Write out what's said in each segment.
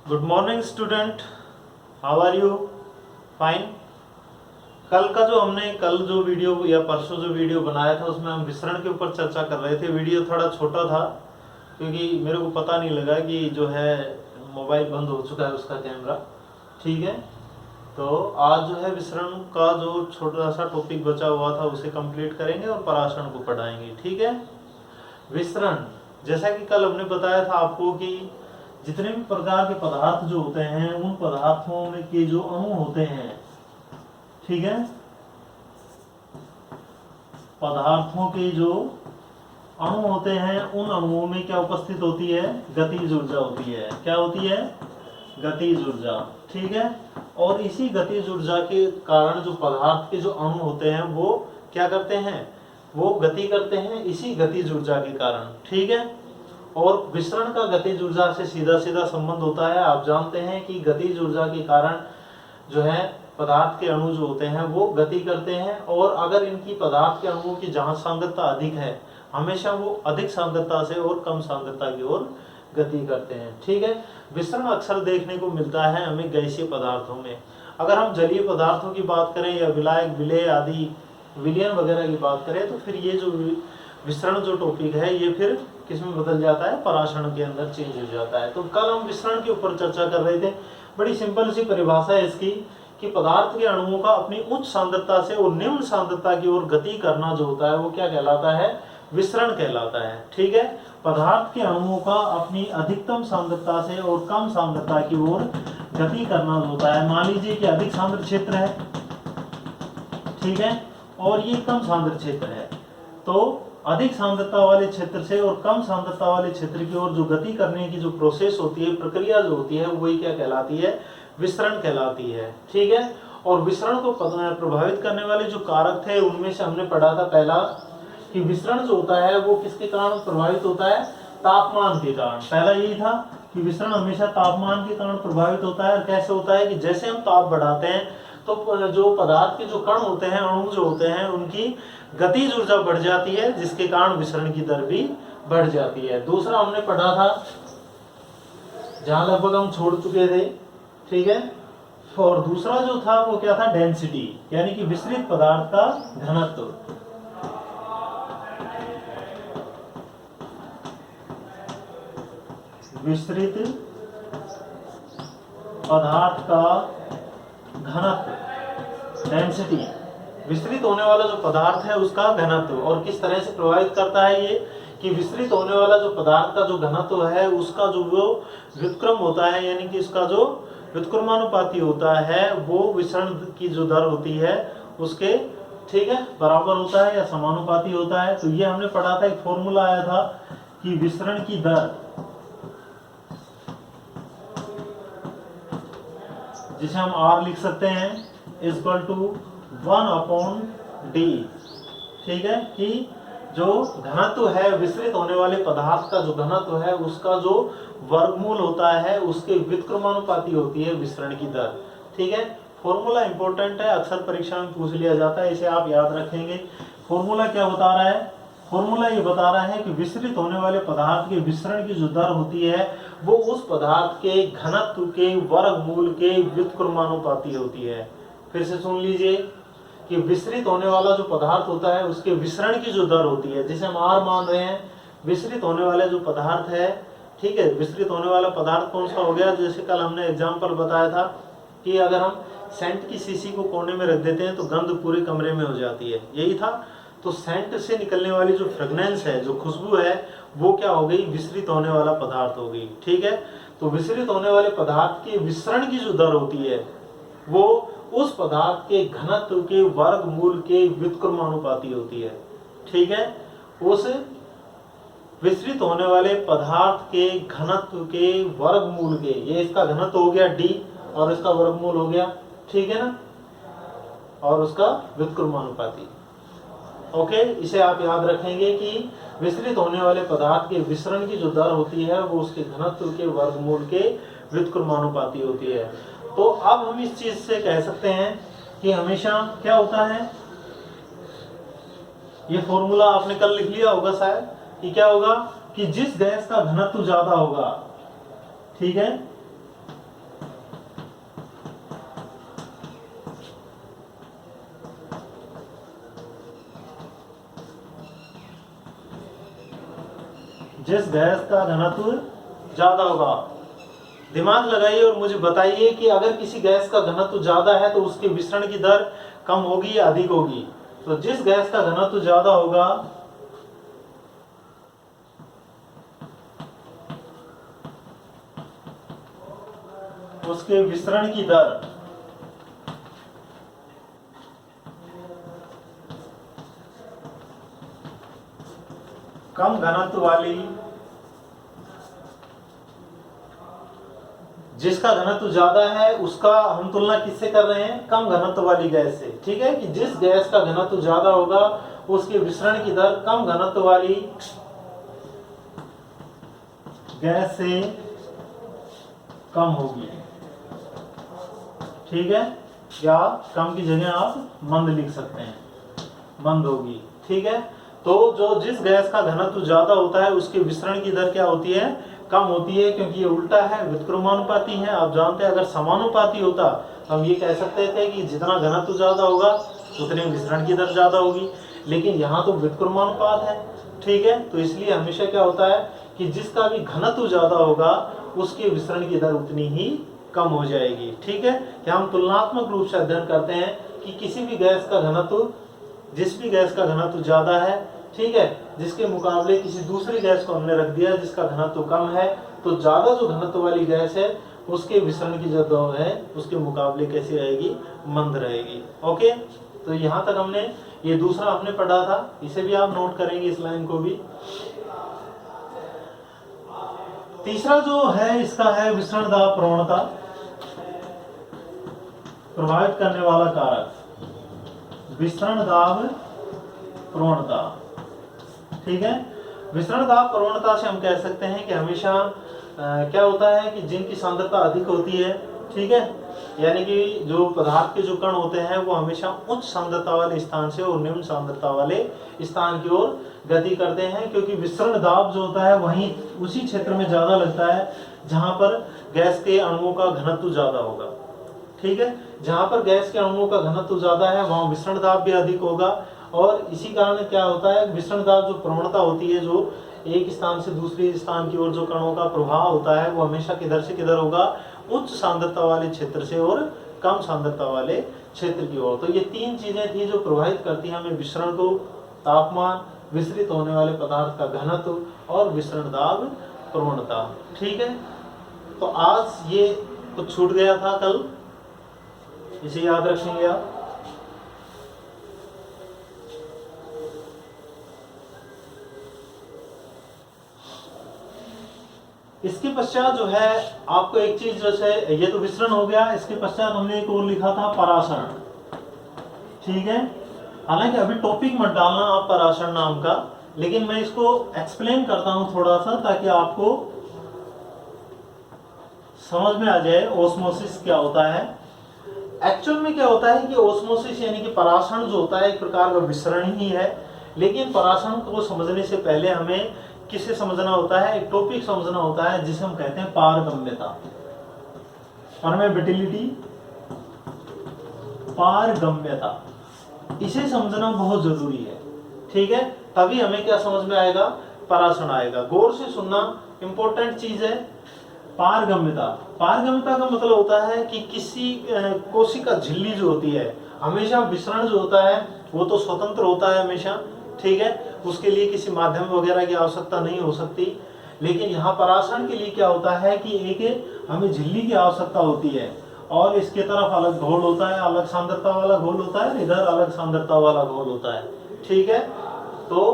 Good morning student, how are you? Fine. कल जो video या परसों जो वीडियो बनाया था उसमें हम विसरण के ऊपर चर्चा कर रहे थे। वीडियो थोड़ा छोटा था क्योंकि मेरे को पता नहीं लगा कि जो है मोबाइल बंद हो चुका है उसका कैमरा। ठीक है, तो आज जो है विसरण का जो छोटा सा टॉपिक बचा हुआ था उसे कंप्लीट करेंगे और पराशरण को पढ़ाएंगे। ठीक है, विसरण जैसा कि कल हमने बताया था आपको कि जितने भी प्रकार के पदार्थ जो होते हैं उन पदार्थों में के जो अणु होते हैं, ठीक है, पदार्थों के जो अणु होते हैं उन अणुओं में क्या उपस्थित होती है? गतिज ऊर्जा होती है। क्या होती है? गतिज ऊर्जा। ठीक है, और इसी गतिज ऊर्जा के कारण जो पदार्थ के जो अणु होते हैं वो क्या करते हैं? वो गति करते हैं इसी गतिज ऊर्जा के कारण। ठीक है, और विसरण का गतिज ऊर्जा से सीधा सीधा संबंध होता है। आप जानते हैं कि गतिज ऊर्जा के कारण जो है पदार्थ के अणु जो होते हैं वो गति करते हैं, और अगर इनकी पदार्थ के अणुओं की जहां सांद्रता अधिक है हमेशा वो अधिक सांद्रता से और कम सांद्रता की ओर गति करते हैं। ठीक है, विसरण अक्सर देखने को मिलता है हमें गैसीय पदार्थों में। अगर हम जलीय पदार्थों की बात करें या विलायक, विलेय आदि विलयन वगैरह की बात करें तो फिर ये जो विसरण जो टॉपिक है ये फिर किसमें बदल जाता है? पराशरण के अंदर चेंज हो जाता है। तो कल हम विसरण के ऊपर चर्चा कर रहे थे। बड़ी सिंपल सी परिभाषा है इसकी कि पदार्थ के अणुओं का अपनी उच्च सांद्रता से और निम्न सांद्रता की ओर गति करना जो होता है वो क्या कहलाता है? विसरण कहलाता है। ठीक है, पदार्थ के अणुओं का अपनी अधिकतम सांद्रता से और कम सांद्रता की ओर गति करना जो होता है, मान लीजिए कि अधिक सांद्र क्षेत्र है, ठीक है, और ये कम सांद्र क्षेत्र है, तो अधिक सांद्रता वाले क्षेत्र से और कम सांद्रता वाले क्षेत्र की ओर जो गति करने की जो प्रोसेस होती है, प्रक्रिया जो होती है, वही क्या कहलाती है? विसरण कहलाती है। ठीक है, और विसरण को प्रभावित करने वाले जो कारक थे उनमें से हमने पढ़ा था पहला कि विसरण जो होता है वो किसके कारण प्रभावित होता है? तापमान के कारण। पहला यही था कि विसरण हमेशा तापमान के कारण प्रभावित होता है। और कैसे होता है कि जैसे हम ताप बढ़ाते हैं तो जो पदार्थ के जो कण होते हैं, अणु जो होते हैं, उनकी गतिज ऊर्जा बढ़ जाती है जिसके कारण विसरण की दर भी बढ़ जाती है। दूसरा हमने पढ़ा था जहां लगभग हम छोड़ चुके थे, ठीक है, और दूसरा जो था वो क्या था? डेंसिटी, यानी कि विसरित पदार्थ का घनत्व। विसरित पदार्थ का घनत्व, डेंसिटी, विसरित होने वाला जो पदार्थ है उसका घनत्व। और किस तरह से प्रभावित करता है ये कि विसरित होने वाला जो पदार्थ का जो घनत्व है उसका जो वो व्युत्क्रम होता है, यानी कि इसका जो व्युत्क्रमानुपाती होता है वो विसरण की जो दर होती है उसके, ठीक है, बराबर होता है या समानुपाती होता है। तो ये हमने पढ़ा था, एक फॉर्मूला आया था कि विसरण की दर, जिसे हम R लिख सकते हैं, इक्वल टू 1/d। ठीक है, कि जो घनत्व है विसरित होने वाले पदार्थ का जो घनत्व है उसका जो वर्गमूल होता है उसके व्युत्क्रमानुपाती होती है विसरण की दर। ठीक है, फॉर्मूला इंपॉर्टेंट है, अक्सर परीक्षा में पूछ लिया जाता है, इसे आप याद रखेंगे। फॉर्मूला क्या बता रहा है? फॉर्मूला ये बता रहा है कि विसरित होने वाले पदार्थ के विसरण की जो दर होती है वो उस पदार्थ के घनत्व के वर्गमूल के व्युत्क्रमानुपाती होती है। फिर से सुन लीजिए कि विसरित होने वाला जो पदार्थ होता है उसके विसरण की जो दर होती है, जिसे हम R मान रहे हैं, विसरित होने वाला जो पदार्थ है, ठीक है, विसरित होने वाला पदार्थ कौन सा हो गया? जैसे कल हमने एग्जाम्पल बताया था कि अगर हम सेंट की शीशी को कोने में रख देते हैं तो गंध पूरे कमरे में हो जाती है, यही था। तो सेंट से निकलने वाली जो फ्रेगनेंस है, जो खुशबू है, वो क्या हो गई? विसरित होने वाला पदार्थ हो गई। ठीक है, तो विसरित होने वाले पदार्थ के विसरण की जो दर होती है वो उस पदार्थ के घनत्व के वर्गमूल के व्युत्क्रमानुपाती होती है। ठीक है, उस विसरित होने वाले पदार्थ के घनत्व के वर्गमूल के, ये इसका घनत्व हो गया d और इसका वर्गमूल हो गया, ठीक है ना, और उसका व्युत्क्रमानुपाती। ओके, इसे आप याद रखेंगे कि विसरित होने वाले पदार्थ के विसरण की जो दर होती है वो उसके घनत्व के वर्गमूल के व्युत्क्रमानुपाती होती है। तो अब हम इस चीज से कह सकते हैं कि हमेशा क्या होता है, ये फॉर्मूला आपने कल लिख लिया होगा शायद, कि क्या होगा कि जिस गैस का घनत्व ज्यादा होगा, ठीक है, जिस गैस का घनत्व ज्यादा होगा, दिमाग लगाइए और मुझे बताइए कि अगर किसी गैस का घनत्व ज्यादा है तो उसके विसरण की दर कम होगी या अधिक होगी। तो जिस गैस का घनत्व ज्यादा होगा उसके विसरण की दर कम घनत्व वाली, जिसका घनत्व ज्यादा है उसका हम तुलना किससे कर रहे हैं, कम घनत्व वाली गैस से। ठीक है, कि जिस गैस का घनत्व ज्यादा होगा उसके विसरण की दर कम घनत्व वाली गैस से कम होगी। ठीक है, या कम की जगह आप मंद लिख सकते हैं, मंद होगी। ठीक है, तो जो जिस गैस का घनत्व ज्यादा होता है उसके विसरण की दर क्या होती है, कम होती है, क्योंकि ये उल्टा है, व्युत्क्रमानुपाती है। आप जानते हैं अगर समानुपाती होता तो हम ये कह सकते थे कि जितना घनत्व ज्यादा होगा उतने विसरण की दर ज्यादा होगी, लेकिन यहाँ तो व्युत्क्रमानुपात है। ठीक है, तो इसलिए हमेशा क्या होता है कि जिसका भी घनत्व ज्यादा होगा उसके विसरण की दर उतनी ही कम हो जाएगी। ठीक है, क्या हम तुलनात्मक रूप से अध्ययन करते हैं कि किसी भी गैस का घनत्व, जिस भी गैस का घनत्व ज्यादा है, ठीक है, जिसके मुकाबले किसी दूसरी गैस को हमने रख दिया जिसका घनत्व कम है, तो ज्यादा जो घनत्व वाली गैस है उसके विसरण की जो दर है उसके मुकाबले कैसी रहेगी, मंद रहेगी। ओके, तो यहाँ तक हमने ये दूसरा हमने पढ़ा था, इसे भी आप नोट करेंगे, इस लाइन को भी। तीसरा जो है इसका है विसरण दाब प्रवणता, प्रभावित करने वाला कारक विसरण दाब प्रवणता। ठीक है, विसरण दाब प्रवणता से हम कह सकते हैं कि हमेशा क्या होता है कि जिनकी सांद्रता अधिक होती है, ठीक है, यानी कि जो पदार्थ के जो कण होते हैं वो हमेशा उच्च सांद्रता वाले स्थान से और निम्न सांद्रता वाले स्थान की ओर गति करते हैं, क्योंकि विसरण दाब जो होता है वहीं उसी क्षेत्र में ज्यादा लगता है जहां पर गैस के अणुओं का घनत्व ज्यादा होगा। ठीक है, जहां पर गैस के अणुओं का घनत्व ज्यादा है वहां विसरण दाब भी अधिक होगा, और इसी कारण क्या होता है, विसरण दाब जो प्रवणता होती है, जो एक स्थान से दूसरे स्थान की ओर जो कणों का प्रभाव होता है वो हमेशा किधर से किधर होगा, उच्च सांद्रता वाले क्षेत्र से और कम सांद्रता वाले क्षेत्र की ओर। तो ये तीन चीजें थी जो प्रभावित करती हैं हमें विसरण को, तापमान, विसरित होने वाले पदार्थ का घनत्व और विसरण दाब प्रवणता। ठीक है, तो आज ये कुछ छूट गया था कल, इसे याद रखेंगे आप। इसके पश्चात जो है आपको एक चीज जैसे, ये तो विसरण हो गया, इसके पश्चात हमने एक और लिखा था परासरण। ठीक है, हालांकि अभी टॉपिक मत डालना आप परासरण नाम का, लेकिन मैं इसको एक्सप्लेन करता हूं थोड़ा सा ताकि आपको समझ में आ जाए ओस्मोसिस क्या होता है। एक्चुअल में क्या होता है कि ओस्मोसिस यानी कि परासरण जो होता है एक प्रकार का विसरण ही है, लेकिन परासरण को समझने से पहले हमें किसे समझना होता है, एक टॉपिक समझना होता है जिसे हम कहते हैं पारगम्यता, परमेबिलिटी, पारगम्यता। इसे समझना बहुत जरूरी है। ठीक है, तभी हमें क्या समझ में आएगा, परासरण आएगा। गौर से सुनना, इंपॉर्टेंट चीज है पारगम्यता। पारगम्यता का मतलब होता है कि किसी कोशिका झिल्ली जो होती है, हमेशा विसरण जो होता है वो तो स्वतंत्र होता है हमेशा, ठीक है, उसके लिए किसी माध्यम वगैरह की आवश्यकता नहीं हो सकती। लेकिन यहाँ परासरण के लिए क्या होता है कि एक हमें झिल्ली की आवश्यकता होती है, और इसके तरफ अलग घोल होता है, अलग सांद्रता वाला घोल होता है, इधर अलग सांद्रता वाला घोल होता है। ठीक है, तो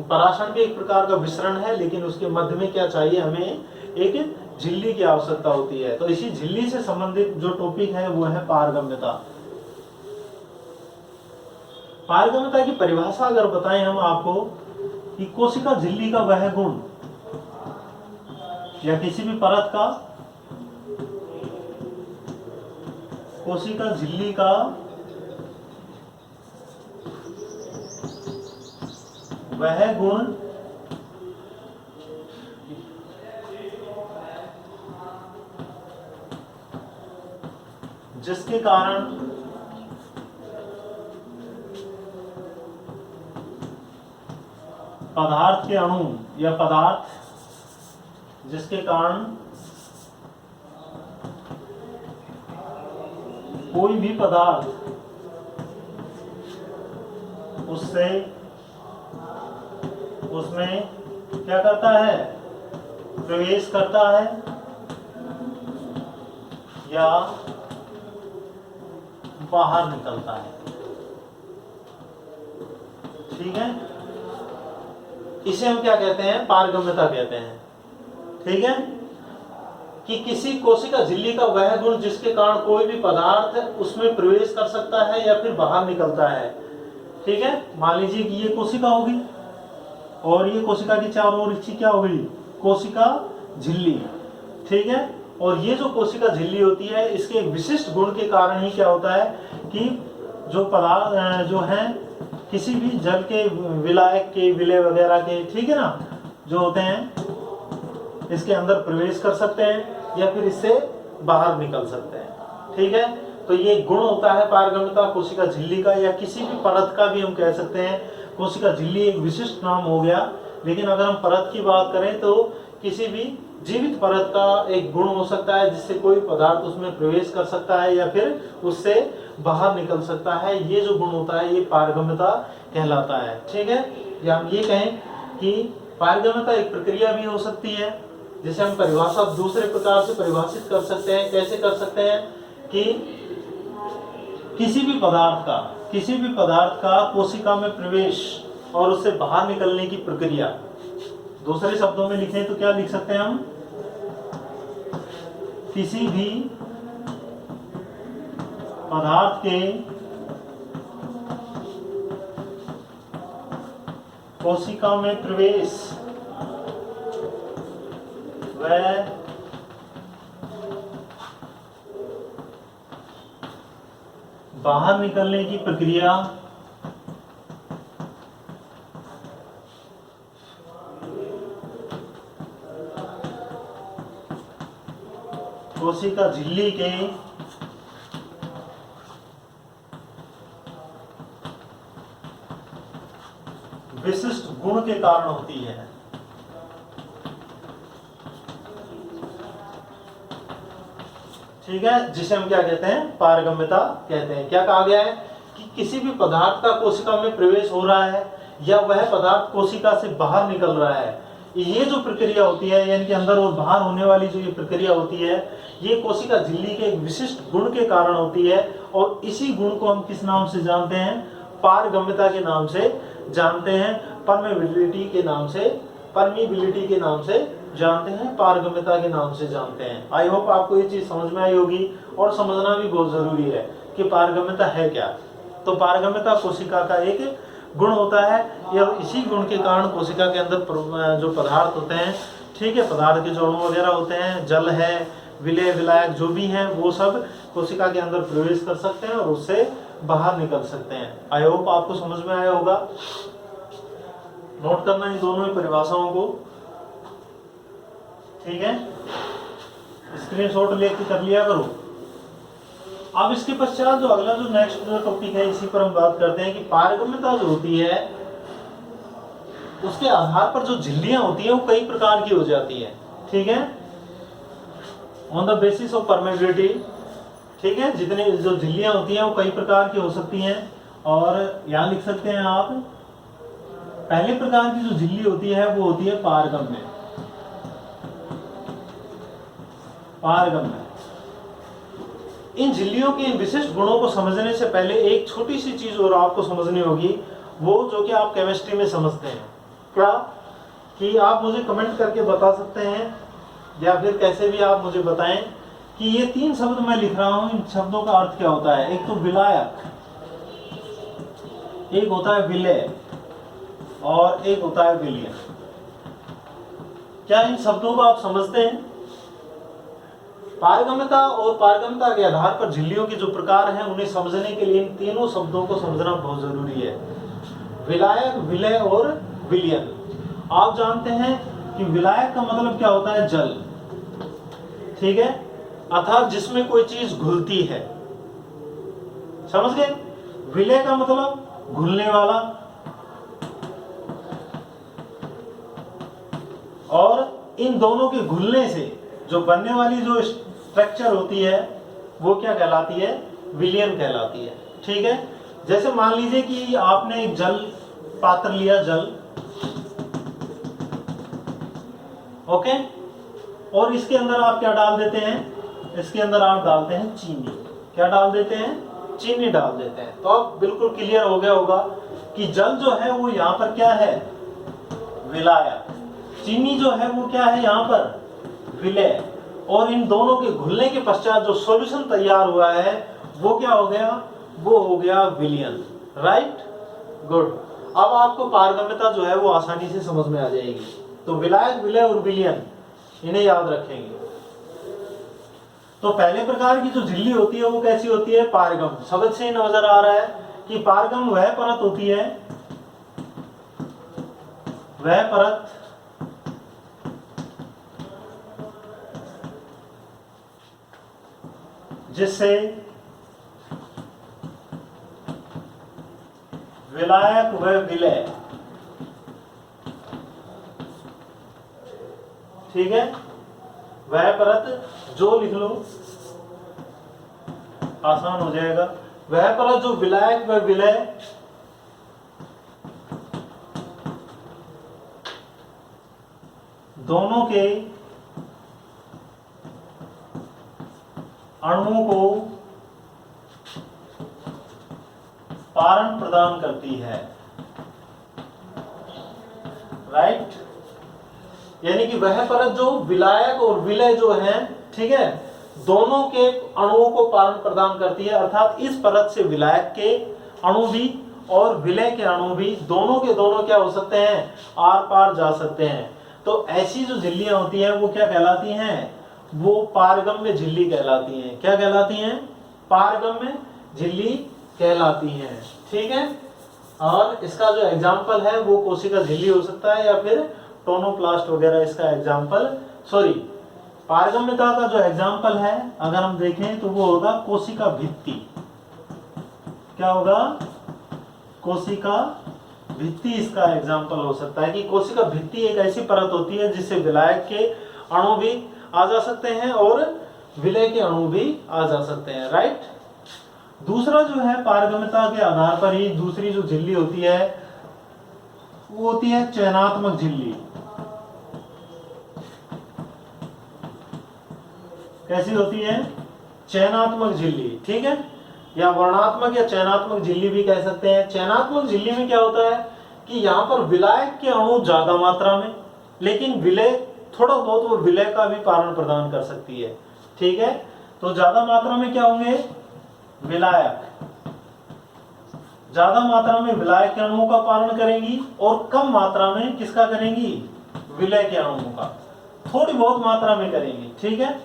परासरण भी एक प्रकार का विसरण है, लेकिन उसके मध्य में क्या चाहिए, हमें एक झिल्ली की आवश्यकता होती है। तो इसी झिल्ली से संबंधित जो टॉपिक है वो है पारगम्यता। पारगम्यता की परिभाषा अगर बताएं हम आपको कि कोशिका झिल्ली का वह गुण या किसी भी परत का, कोशिका झिल्ली का वह गुण जिसके कारण पदार्थ के अणु या पदार्थ जिसके कारण कोई भी पदार्थ उसमें क्या करता है, प्रवेश करता है या बाहर निकलता है। ठीक है, इसे हम क्या कहते हैं, पारगम्यता कहते हैं। ठीक है, कि किसी कोशिका झिल्ली का वह गुण जिसके कारण कोई भी पदार्थ उसमें प्रवेश कर सकता है या फिर बाहर निकलता है। ठीक है, मान लीजिए कि ये कोशिका होगी और ये कोशिका की चारों ओर हिस्सी क्या होगी, कोशिका झिल्ली। ठीक है, और ये जो कोशिका झिल्ली होती है इसके एक विशिष्ट गुण के कारण ही क्या होता है कि जो पदार्थ जो है किसी भी जल के विलायक के, विलय वगैरह के, ठीक है ना, जो होते हैं इसके अंदर प्रवेश कर सकते हैं या फिर इससे बाहर निकल सकते हैं। ठीक है, तो ये गुण होता है पारगम्यता कोशिका झिल्ली का, या किसी भी परत का भी हम कह सकते हैं। कोशिका झिल्ली एक विशिष्ट नाम हो गया, लेकिन अगर हम परत की बात करें तो किसी भी जीवित परत का एक गुण हो सकता है जिससे कोई पदार्थ उसमें प्रवेश कर सकता है या फिर उससे बाहर निकल सकता है। ये जो गुण होता है ये पारगम्यता कहलाता है। ठीक है, या हम ये कहें कि पारगम्यता एक प्रक्रिया भी हो सकती है, जिसे हम परिभाषा दूसरे प्रकार से परिभाषित कर सकते हैं। कैसे कर सकते हैं कि किसी भी पदार्थ का कोशिका में प्रवेश और उससे बाहर निकलने की प्रक्रिया। दूसरे शब्दों में लिखें तो क्या लिख सकते हैं हम, किसी भी पदार्थ के कोशिका में प्रवेश व बाहर निकलने की प्रक्रिया कोशिका झिल्ली के विशिष्ट गुण के कारण होती है। ठीक है, जिसे हम क्या कहते हैं, पारगम्यता कहते हैं। क्या कहा गया है कि किसी भी पदार्थ का कोशिका में प्रवेश हो रहा है या वह पदार्थ कोशिका से बाहर निकल रहा है, ये जो प्रक्रिया होती है, यानी कि अंदर और बाहर होने वाली जो ये प्रक्रिया होती है, ये कोशिका झिल्ली के एक विशिष्ट गुण के कारण होती है। और इसी गुण को हम किस नाम से जानते हैं, पारगम्यता के नाम से जानते हैं, परमेबिलिटी के नाम से जानते हैं, पारगम्यता के नाम से जानते हैं। आई होप आपको ये चीज समझ में आई होगी, और समझना भी बहुत जरूरी है कि पारगम्यता है क्या। तो पारगम्यता कोशिका का एक गुण होता है, या इसी गुण के कारण कोशिका के अंदर जो पदार्थ होते हैं, ठीक है, पदार्थ के जो अणु वगैरह होते हैं, जल है, विलय विलायक जो भी हैं, वो सब कोशिका के अंदर प्रवेश कर सकते हैं और उससे बाहर निकल सकते हैं। आई होप आपको समझ में आया होगा। नोट करना इन दोनों ही परिभाषाओं को। ठीक है, स्क्रीनशॉट लेके कर लिया करो। अब इसके पश्चात जो अगला जो नेक्स्ट जो टॉपिक है, इसी पर हम बात करते हैं कि पारगम्यता जो होती है उसके आधार पर जो झिल्लियां होती हैं वो कई प्रकार की हो जाती है। ठीक है, on the basis of permeability. ठीक है, जितनी जो झिल्लियां होती हैं वो कई प्रकार की हो सकती हैं, और यहां लिख सकते हैं आप, पहले प्रकार की जो झिल्ली होती है वो होती है पारगम्य। इन झिल्लियों के इन विशिष्ट गुणों को समझने से पहले एक छोटी सी चीज और आपको समझनी होगी, वो जो कि आप केमिस्ट्री में समझते हैं। क्या कि आप मुझे कमेंट करके बता सकते हैं, या फिर कैसे भी आप मुझे बताएं कि ये तीन शब्द मैं लिख रहा हूं, इन शब्दों का अर्थ क्या होता है। एक तो विलायक, एक होता है विलय, और एक होता है विलयन। क्या इन शब्दों को आप समझते हैं? पारगम्यता और पारगम्यता के आधार पर झिल्लियों के जो प्रकार हैं उन्हें समझने के लिए इन तीनों शब्दों को समझना बहुत जरूरी है, विलायक, विलय और विलयन। आप जानते हैं कि विलायक का मतलब क्या होता है, जल। ठीक है, अर्थात जिसमें कोई चीज घुलती है, समझ गए? विलय का मतलब घुलने वाला, और इन दोनों के घुलने से जो बनने वाली जो स्ट्रक्चर होती है वो क्या कहलाती है? विलयन कहलाती है। ठीक है, जैसे मान लीजिए कि आपने एक जल पात्र लिया, जल, ओके, और इसके अंदर आप क्या डाल देते हैं? इसके अंदर आप डालते हैं चीनी। क्या डाल देते हैं? चीनी डाल देते हैं। तो अब बिल्कुल क्लियर हो गया होगा कि जल जो है वो यहाँ पर क्या है? विलायक। चीनी जो है वो क्या है यहाँ पर? विलय। और इन दोनों के घुलने के पश्चात जो सॉल्यूशन तैयार हुआ है वो क्या हो गया? वो हो गया विलयन। Right, good. अब आपको पारगम्यता जो है वो आसानी से समझ में आ जाएगी। तो विलायक, विलय और विलयन, इन्हें याद रखेंगे। तो पहले प्रकार की जो झिल्ली होती है वो कैसी होती है? पारगम। शब्द से ही नजर आ रहा है कि पारगम वह परत होती है, वह परत जिससे विलायक व विलय, ठीक है, वह परत, जो लिख लो आसान हो जाएगा, वह परत जो विलायक व विलय दोनों के अणुओं को पारण प्रदान करती है। राइट, यानी कि वह परत जो विलायक और विलय जो है, ठीक है, दोनों के अणुओं को पारण प्रदान करती है। अर्थात इस परत से विलायक के अणु भी और विलय के अणु भी दोनों के दोनों क्या हो सकते हैं? आर पार जा सकते हैं। तो ऐसी जो झिल्लियां होती हैं वो क्या कहलाती हैं? वो पारगम्य झिल्ली कहलाती हैं। क्या कहलाती हैं? पारगम्य झिल्ली कहलाती हैं। ठीक है, और इसका जो एग्जाम्पल है वो कोशिका झिल्ली हो सकता है या फिर टोनोप्लास्ट वगैरह इसका एग्जाम्पल, सॉरी, पारगम्यता का जो एग्जाम्पल है अगर हम देखें तो वो होगा कोशिका भित्ति। क्या होगा? कोशिका भित्ति इसका एग्जाम्पल हो सकता है कि कोशिका भित्ति एक ऐसी परत होती है जिससे विलायक के अणु भी आ जा सकते हैं और विलय के अणु भी आ जा सकते हैं। राइट, दूसरा जो है पारगम्यता के आधार पर ही दूसरी जो झिल्ली होती है वो होती है चयनात्मक झिल्ली। कैसी होती है? चयनात्मक झिल्ली। ठीक है, या वर्णात्मक या चयनात्मक झिल्ली भी कह सकते हैं। चयनात्मक झिल्ली में क्या होता है कि यहाँ पर विलायक के अणु ज्यादा मात्रा में, लेकिन विलय थोड़ा बहुत वो विलय का भी पारण प्रदान कर सकती है। ठीक है, तो ज्यादा मात्रा में क्या होंगे? विलायक, ज्यादा मात्रा में विलायक के अणुओं का पारण करेंगी और कम मात्रा में किसका करेंगी? विलय के अणुओं का, थोड़ी बहुत मात्रा में करेंगी। ठीक है,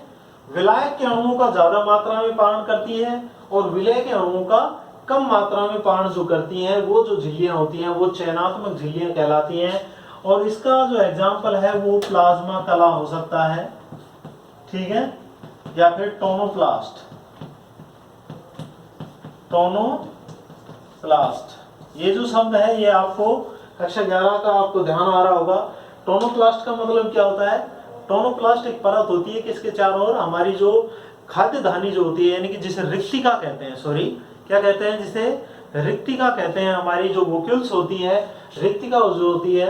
विलायक के अणुओं का ज्यादा मात्रा में पारण करती है और विलय के अणुओं का कम मात्रा में पारण जो करती हैं वो जो झिल्लियां होती हैं वो चयनात्मक झिल्लियां कहलाती हैं। और इसका जो एग्जाम्पल है वो प्लाज्मा कला हो सकता है, ठीक है, या फिर टोनोप्लास्ट। टोनोप्लास्ट ये जो शब्द है ये आपको कक्षा 11 का आपको ध्यान आ रहा होगा। टोनोप्लास्ट का मतलब क्या होता है? टोनोप्लास्ट एक परत होती है किसके चारों ओर? हमारी जो खाद्य धानी जो होती है, यानी कि जिसे रिक्तिका कहते हैं, सॉरी क्या कहते हैं? जिसे रिक्तिका कहते हैं। हमारी जो वोक्यूल्स होती है, रिक्तिका जो होती है,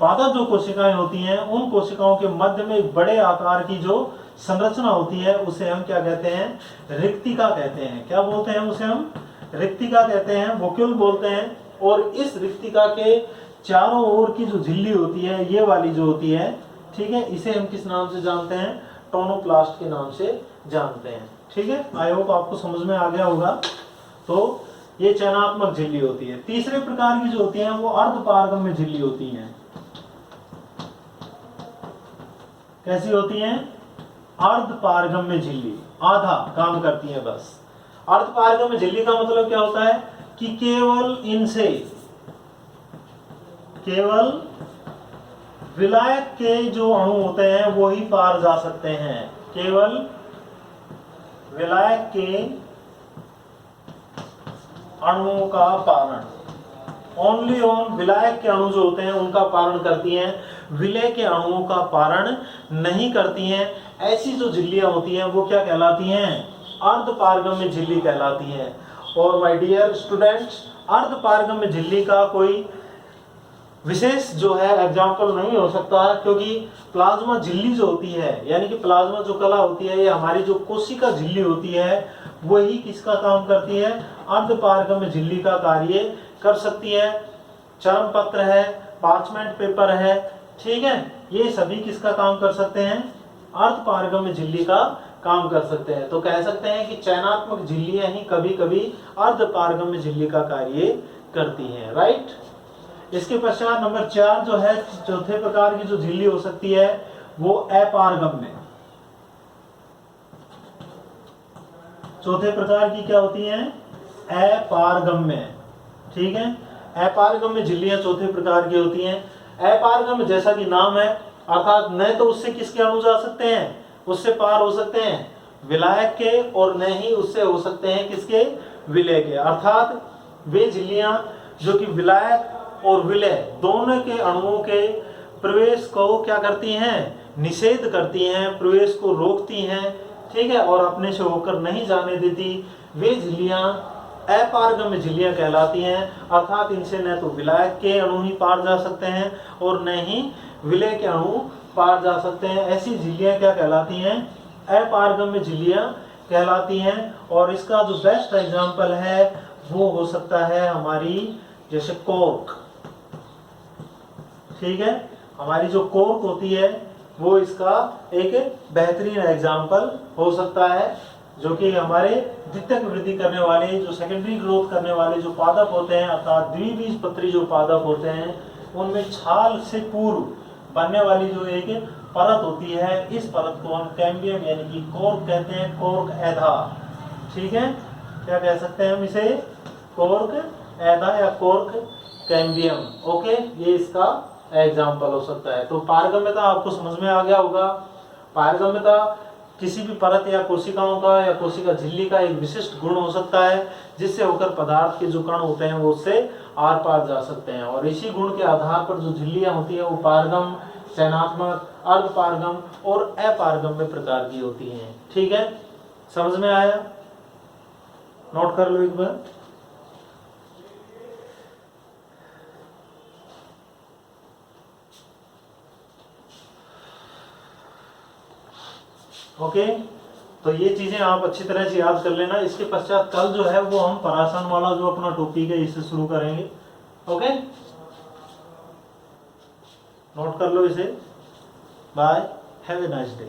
पादप जो कोशिकाएं होती हैं, उन कोशिकाओं के मध्य में एक बड़े आकार की जो संरचना होती है उसे हम क्या कहते हैं? रिक्तिका कहते हैं। क्या बोलते हैं उसे? हम रिक्तिका कहते हैं, वोक्यूल बोलते हैं। और इस रिक्तिका के चारों ओर की जो झिल्ली होती है, ये वाली जो होती है, ठीक है, इसे हम किस नाम से जानते हैं? टोनोप्लास्ट के नाम से जानते हैं। ठीक है, आई होप आपको समझ में आ गया होगा। तो ये चयनात्मक झिल्ली होती है। तीसरे प्रकार की जो होती है वो अर्धपारगम्य झिल्ली होती है। कैसी होती है? अर्धपारगम्य झिल्ली, आधा काम करती है बस। अर्धपारगम्य झिल्ली का मतलब क्या होता है कि केवल इनसे, केवल विलायक के जो अणु होते हैं वो ही पार जा सकते हैं। केवल विलायक के अणुओं का पारण, ओनली ऑन विलायक के अणु जो होते हैं उनका पारण करती हैं, विलय के अणुओं का पारण नहीं करती हैं। ऐसी जो झिल्लियां होती हैं वो क्या कहलाती हैं? अर्धपारगम्य झिल्ली कहलाती हैं। और माय डियर स्टूडेंट्स, अर्धपारगम्य झिल्ली का कोई विशेष जो है एग्जाम्पल नहीं हो सकता है, क्योंकि प्लाज्मा झिल्ली जो होती है, यानी कि प्लाज्मा जो कला होती है, ये हमारी जो कोशिका झिल्ली होती है वही किसका काम करती है? अर्धपारगम्य झिल्ली का कार्य कर सकती है। चर्म पत्र है, पार्चमेंट पेपर है, ठीक है, ये सभी किसका काम कर सकते हैं? अर्धपारगम्य झिल्ली का काम कर सकते हैं। तो कह सकते हैं कि चयनात्मक झिल्लियां ही कभी कभी अर्धपारगम्य झिल्ली का कार्य करती हैं, राइट। इसके पश्चात नंबर 4 जो है, चौथे प्रकार की जो झिल्ली हो सकती है वो अपारगम्य। चौथे प्रकार की क्या होती है? अपारगम्य, ठीक है। अपारगम्य झिल्लियां चौथे प्रकार की होती हैं। अपारगम्य जैसा कि नाम है, अर्थात न तो उससे किसके अणु जा सकते हैं, उससे पार हो सकते हैं विलायक के, और न ही उससे हो सकते हैं किसके? विलय के। अर्थात वे झिल्लियां जो कि विलायक और विलय दोनों के अणुओं के प्रवेश को क्या करती हैं? निषेध करती हैं, प्रवेश को रोकती हैं, ठीक है, और अपने से होकर नहीं जाने देती, वे झिल्लियां अपारगम्य झिल्लियां कहलाती हैं। अर्थात इनसे न तो विलायक के अणु ही पार जा सकते हैं और न ही विलय के अणु पार जा सकते हैं। ऐसी झिल्लियां क्या कहलाती हैं? अपारगम्य झिल्लियां कहलाती हैं। और इसका जो बेस्ट एग्जाम्पल है वो हो सकता है हमारी जैसे कोर्क, ठीक है, हमारी जो कोर्क होती है वो इसका एक बेहतरीन एग्जाम्पल हो सकता है, जो कि हमारे द्वितीयक वृद्धि करने वाले, जो सेकेंडरी ग्रोथ करने वाले जो पादप होते हैं, अर्थात द्विबीजपत्री जो पादप होते हैं, उनमें छाल से पूर्व बनने वाली जो एक परत होती है, इस परत को हम कैम्बियम यानी कि कोर्क कहते हैं, कोर्क एधा, ठीक है। क्या कह सकते हैं हम इसे? कोर्क एधा या कोर्क कैम्बियम, ओके, ये इसका एग्जाम्पल हो सकता है। तो पारगम्यता आपको समझ में आ गया होगा। पारगम्यता किसी भी परत या कोशिकाओं का या कोशिका झिल्ली का एक विशिष्ट गुण हो सकता है, जिससे होकर पदार्थ के जो कण होते हैं वो उससे आर पार जा सकते हैं। और इसी गुण के आधार पर जो झिल्लियां होती है वो पारगम, चयनात्मक, अर्धपारगम और अपारगम्य प्रकार की होती हैं, ठीक है। समझ में आया? नोट कर लो एक बार। ओके, तो ये चीजें आप अच्छी तरह से याद कर लेना। इसके पश्चात कल जो है वो हम परासन वाला जो अपना टॉपिक है इससे शुरू करेंगे, ओके। नोट कर लो इसे। Bye, have a nice day.